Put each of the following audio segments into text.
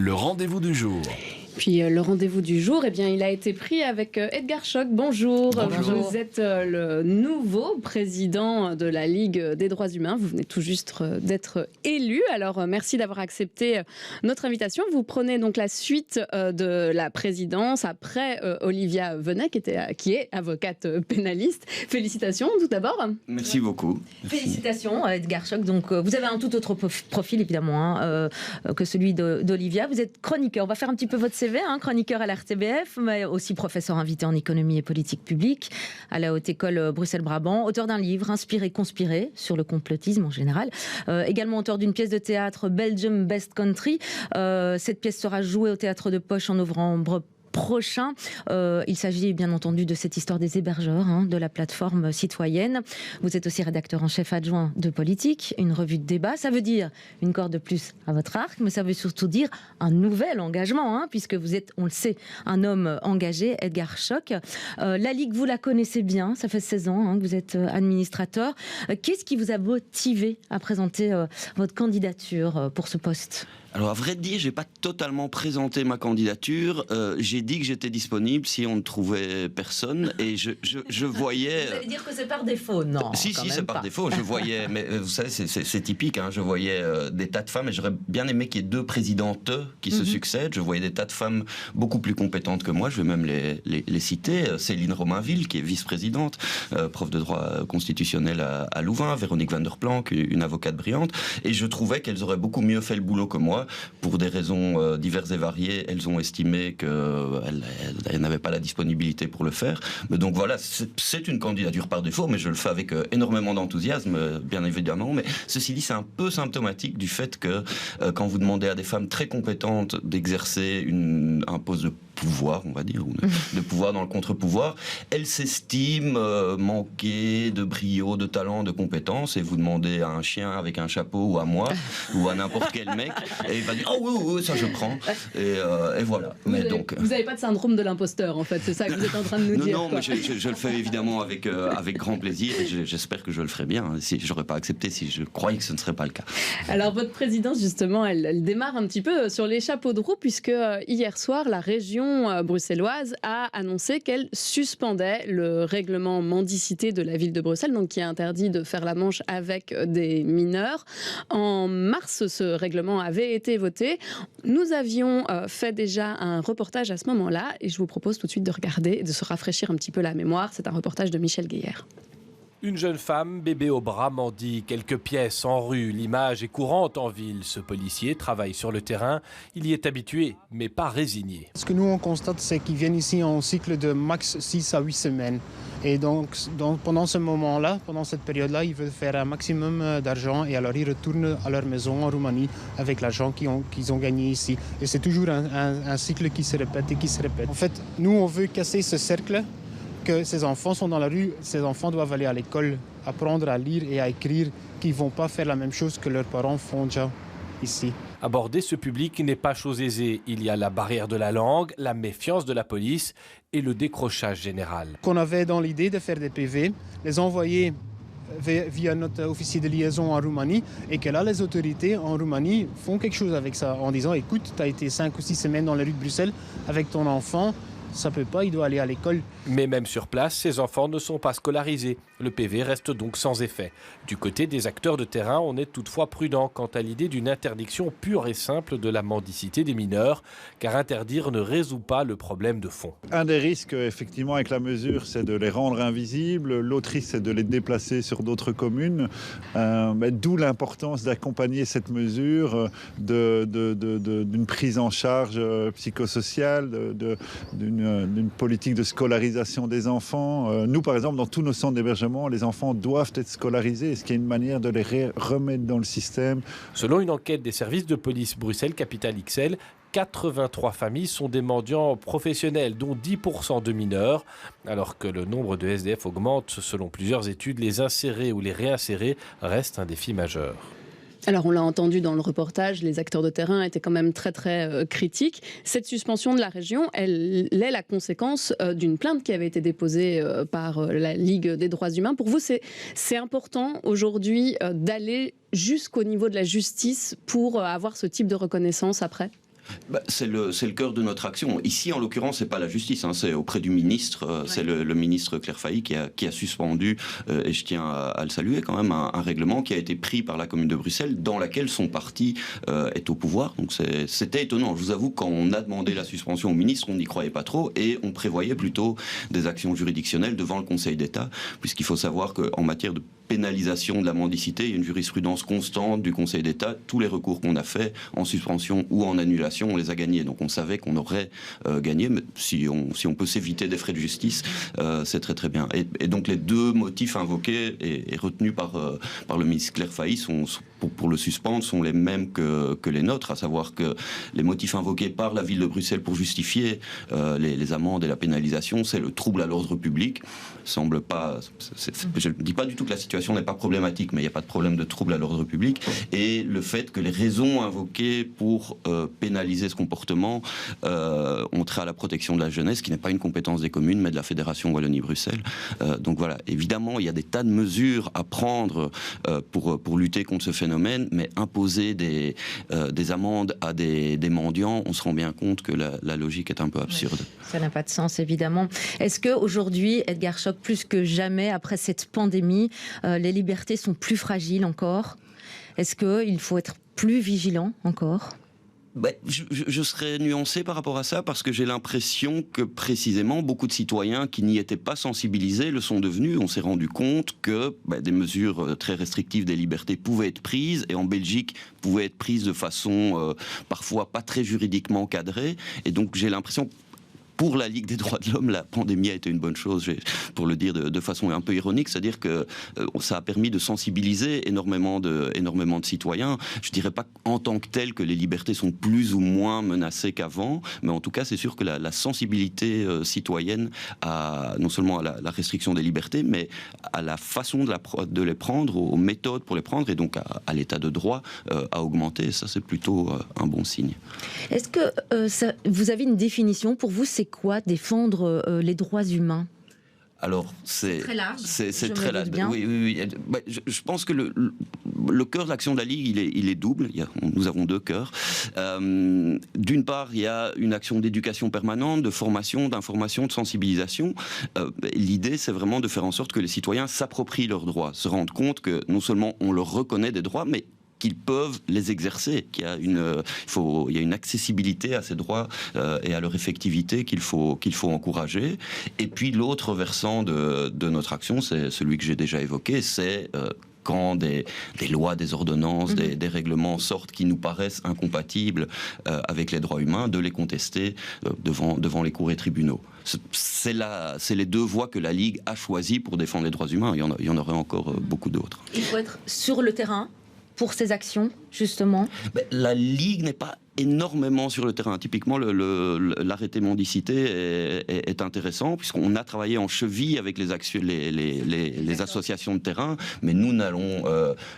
Le rendez-vous du jour. Puis le rendez-vous du jour, eh bien, il a été pris avec Edgar Schoch. Bonjour. Bonjour. Vous êtes le nouveau président de la Ligue des droits humains. Vous venez tout juste d'être élu. Alors, merci d'avoir accepté notre invitation. Vous prenez donc la suite de la présidence après Olivia Venet, qui est avocate pénaliste. Félicitations tout d'abord. Merci beaucoup. Félicitations Edgar Schoch. Donc, vous avez un tout autre profil évidemment que celui d'Olivia. Vous êtes chroniqueur. On va faire un petit peu votre CV, chroniqueur à la RTBF, mais aussi professeur invité en économie et politique publique à la Haute École Bruxelles-Brabant, auteur d'un livre Inspirer, conspirer sur le complotisme en général, également auteur d'une pièce de théâtre Belgium Best Country. Cette pièce sera jouée au Théâtre de Poche en novembre prochain. Il s'agit bien entendu de cette histoire des hébergeurs, de la plateforme citoyenne. Vous êtes aussi rédacteur en chef adjoint de Politique, une revue de débat. Ça veut dire une corde de plus à votre arc, mais ça veut surtout dire un nouvel engagement, puisque vous êtes, on le sait, un homme engagé, Edgar Schoch. La Ligue, vous la connaissez bien, ça fait 16 ans que vous êtes administrateur. Qu'est-ce qui vous a motivé à présenter votre candidature pour ce poste ? Alors, à vrai dire, j'ai pas totalement présenté ma candidature. J'ai dit que j'étais disponible si on ne trouvait personne, et je voyais. Vous allez dire que c'est par défaut, non ? Si, c'est par défaut. Je voyais, mais vous savez, c'est typique. Je voyais des tas de femmes, et j'aurais bien aimé qu'il y ait deux présidentes qui se succèdent. Je voyais des tas de femmes beaucoup plus compétentes que moi. Je vais même les citer. Céline Romainville, qui est vice-présidente, prof de droit constitutionnel à Louvain. Véronique Van der Planck, une avocate brillante. Et je trouvais qu'elles auraient beaucoup mieux fait le boulot que moi. Pour des raisons diverses et variées, elles ont estimé qu'elles n'avaient pas la disponibilité pour le faire. Mais donc voilà, c'est une candidature par défaut, mais je le fais avec énormément d'enthousiasme, bien évidemment. Mais ceci dit, c'est un peu symptomatique du fait que quand vous demandez à des femmes très compétentes d'exercer un poste de pouvoir, on va dire, ou de pouvoir dans le contre-pouvoir, elles s'estiment manquer de brio, de talent, de compétences, et vous demandez à un chien avec un chapeau, ou à moi, ou à n'importe quel mec, et il va dire « Oh oui, ça je prends », et voilà. Vous n'avez pas de syndrome de l'imposteur, en fait, c'est ça que vous êtes en train de nous dire. Non, mais je le fais évidemment avec grand plaisir, et j'espère que je le ferai bien. Si j'aurais pas accepté, si je croyais que ce ne serait pas le cas. Alors, votre présidence, justement, elle démarre un petit peu sur les chapeaux de roue, puisque hier soir, la région bruxelloise a annoncé qu'elle suspendait le règlement mendicité de la ville de Bruxelles, donc qui interdit de faire la manche avec des mineurs. En mars, ce règlement avait été voté. Nous avions fait déjà un reportage à ce moment-là, et je vous propose tout de suite de regarder et de se rafraîchir un petit peu la mémoire. C'est un reportage de Michel Guéhière. Une jeune femme, bébé au bras, mendie quelques pièces en rue. L'image est courante en ville. Ce policier travaille sur le terrain. Il y est habitué, mais pas résigné. Ce que nous on constate, c'est qu'ils viennent ici en cycle de max 6 à 8 semaines. Et donc pendant ce moment-là, pendant cette période-là, ils veulent faire un maximum d'argent, et alors ils retournent à leur maison en Roumanie avec l'argent qu'ils ont gagné ici. Et c'est toujours un cycle qui se répète et qui se répète. En fait, nous on veut casser ce cercle. Que ces enfants sont dans la rue, ces enfants doivent aller à l'école, apprendre à lire et à écrire, qu'ils ne vont pas faire la même chose que leurs parents font déjà ici. Aborder ce public n'est pas chose aisée. Il y a la barrière de la langue, la méfiance de la police et le décrochage général. Qu'on avait dans l'idée de faire des PV, les envoyer via notre officier de liaison en Roumanie, et que là, les autorités en Roumanie font quelque chose avec ça, en disant « Écoute, tu as été 5 ou 6 semaines dans les rues de Bruxelles avec ton enfant, ça peut pas, il doit aller à l'école. » Mais même sur place, ces enfants ne sont pas scolarisés. Le PV reste donc sans effet. Du côté des acteurs de terrain, on est toutefois prudent quant à l'idée d'une interdiction pure et simple de la mendicité des mineurs, car interdire ne résout pas le problème de fond. Un des risques, effectivement, avec la mesure, c'est de les rendre invisibles. L'autre risque, c'est de les déplacer sur d'autres communes. D'où l'importance d'accompagner cette mesure d'une prise en charge psychosociale, d'une politique de scolarisation des enfants. Nous, par exemple, dans tous nos centres d'hébergement, les enfants doivent être scolarisés. Est-ce qu'il y a une manière de les remettre dans le système ? Selon une enquête des services de police Bruxelles Capitale XL, 83 familles sont des mendiants professionnels, dont 10% de mineurs. Alors que le nombre de SDF augmente, selon plusieurs études, les insérer ou les réinsérer reste un défi majeur. Alors on l'a entendu dans le reportage, les acteurs de terrain étaient quand même très critiques. Cette suspension de la région, elle est la conséquence d'une plainte qui avait été déposée par la Ligue des droits humains. Pour vous, c'est important aujourd'hui d'aller jusqu'au niveau de la justice pour avoir ce type de reconnaissance après ? C'est le cœur de notre action. Ici, en l'occurrence, c'est pas la justice, c'est auprès du ministre. C'est le ministre Claire Failly qui a suspendu, et je tiens à le saluer quand même, un règlement qui a été pris par la commune de Bruxelles, dans laquelle son parti est au pouvoir. Donc c'était étonnant. Je vous avoue, quand on a demandé la suspension au ministre, on n'y croyait pas trop, et on prévoyait plutôt des actions juridictionnelles devant le Conseil d'État, puisqu'il faut savoir qu'en matière de pénalisation de la mendicité, il y a une jurisprudence constante du Conseil d'État. Tous les recours qu'on a faits en suspension ou en annulation, on les a gagnés. Donc on savait qu'on aurait gagné, mais si on peut s'éviter des frais de justice, c'est très très bien. Et donc les deux motifs invoqués et retenus par le ministre Claire Failly pour le suspendre sont les mêmes que les nôtres, à savoir que les motifs invoqués par la ville de Bruxelles pour justifier les amendes et la pénalisation, c'est le trouble à l'ordre public. Semble pas, je ne dis pas du tout que la situation n'est pas problématique, mais il n'y a pas de problème de trouble à l'ordre public. Et le fait que les raisons invoquées pour pénaliser ce comportement ont trait à la protection de la jeunesse, qui n'est pas une compétence des communes, mais de la Fédération Wallonie-Bruxelles. Donc voilà, évidemment, il y a des tas de mesures à prendre pour lutter contre ce phénomène, mais imposer des amendes à des mendiants, on se rend bien compte que la logique est un peu absurde. Ça n'a pas de sens, évidemment. Est-ce qu'aujourd'hui, Edgar Schoch, plus que jamais, après cette pandémie, les libertés sont plus fragiles encore? Est-ce qu'il faut être plus vigilant encore? Je serais nuancé par rapport à ça, parce que j'ai l'impression que précisément beaucoup de citoyens qui n'y étaient pas sensibilisés le sont devenus. On s'est rendu compte que des mesures très restrictives des libertés pouvaient être prises, et en Belgique pouvaient être prises de façon parfois pas très juridiquement cadrée. Et donc j'ai l'impression, pour la Ligue des droits de l'homme, la pandémie a été une bonne chose, pour le dire de façon un peu ironique, c'est-à-dire que ça a permis de sensibiliser énormément de citoyens. Je ne dirais pas en tant que tel que les libertés sont plus ou moins menacées qu'avant, mais en tout cas c'est sûr que la sensibilité citoyenne non seulement à la restriction des libertés, mais à la façon de les prendre, aux méthodes pour les prendre, et donc à l'état de droit, a augmenté. Ça, c'est plutôt un bon signe. Est-ce que vous avez une définition pour vous? C'est quoi défendre les droits humains? Alors, c'est très large. C'est très large. Oui. Je pense que le cœur de l'action de la Ligue, il est double. Nous avons deux cœurs. D'une part, il y a une action d'éducation permanente, de formation, d'information, de sensibilisation. L'idée, c'est vraiment de faire en sorte que les citoyens s'approprient leurs droits, se rendent compte que non seulement on leur reconnaît des droits, mais qu'ils peuvent les exercer, qu'il y a une accessibilité à ces droits et à leur effectivité qu'il faut encourager. Et puis l'autre versant de notre action, c'est celui que j'ai déjà évoqué, c'est quand des lois, des ordonnances, des règlements sortent qui nous paraissent incompatibles avec les droits humains, de les contester devant les cours et tribunaux. C'est les deux voies que la Ligue a choisies pour défendre les droits humains. Il y en aurait encore beaucoup d'autres. Il faut être sur le terrain pour ces actions, justement? La Ligue n'est pas énormément sur le terrain. Typiquement, l'arrêté mendicité est intéressant, puisqu'on a travaillé en cheville avec les associations de terrain, mais nous n'allons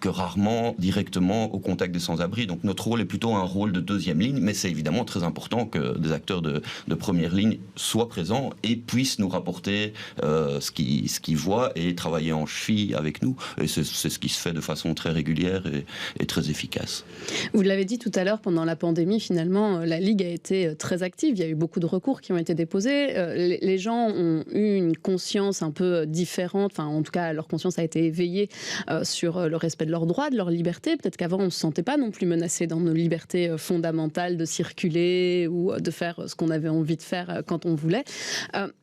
que rarement directement au contact des sans-abri. Donc notre rôle est plutôt un rôle de deuxième ligne, mais c'est évidemment très important que des acteurs de première ligne soient présents et puissent nous rapporter ce qu'ils voient et travailler en cheville avec nous. Et c'est ce qui se fait de façon très régulière et très efficace. Vous l'avez dit tout à l'heure, pendant la pandémie, finalement, la Ligue a été très active. Il y a eu beaucoup de recours qui ont été déposés. Les gens ont eu une conscience un peu différente. Enfin, en tout cas, leur conscience a été éveillée sur le respect de leurs droits, de leurs libertés. Peut-être qu'avant, on ne se sentait pas non plus menacé dans nos libertés fondamentales de circuler ou de faire ce qu'on avait envie de faire quand on voulait.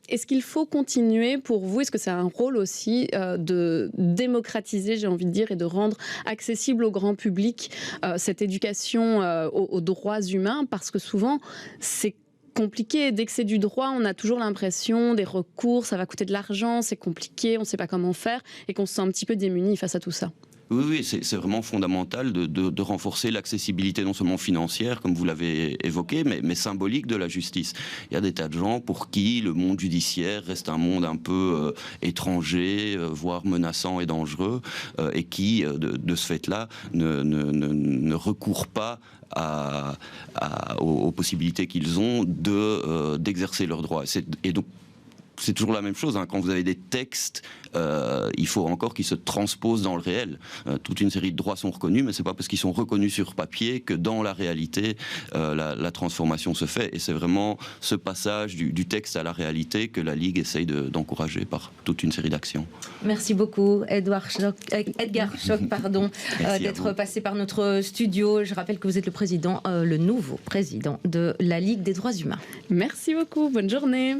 Est-ce qu'il faut continuer pour vous? Est-ce que c'est un rôle aussi de démocratiser, j'ai envie de dire, et de rendre accessible au grand public cette éducation aux droits humains? Parce que souvent, c'est compliqué. Dès que c'est du droit, on a toujours l'impression des recours, ça va coûter de l'argent, c'est compliqué, on ne sait pas comment faire, et qu'on se sent un petit peu démuni face à tout ça. Oui, c'est vraiment fondamental de renforcer l'accessibilité non seulement financière, comme vous l'avez évoqué, mais symbolique de la justice. Il y a des tas de gens pour qui le monde judiciaire reste un monde un peu étranger, voire menaçant et dangereux, et qui, de ce fait-là, ne recourent pas aux possibilités qu'ils ont d'exercer leurs droits. Et donc, c'est toujours la même chose. Quand vous avez des textes, il faut encore qu'ils se transposent dans le réel. Toute une série de droits sont reconnus, mais c'est pas parce qu'ils sont reconnus sur papier que dans la réalité, la transformation se fait. Et c'est vraiment ce passage du texte à la réalité que la Ligue essaye d'encourager par toute une série d'actions. Merci beaucoup, Edgar Schoch, d'être passé par notre studio. Je rappelle que vous êtes le nouveau président de la Ligue des droits humains. Merci beaucoup, bonne journée.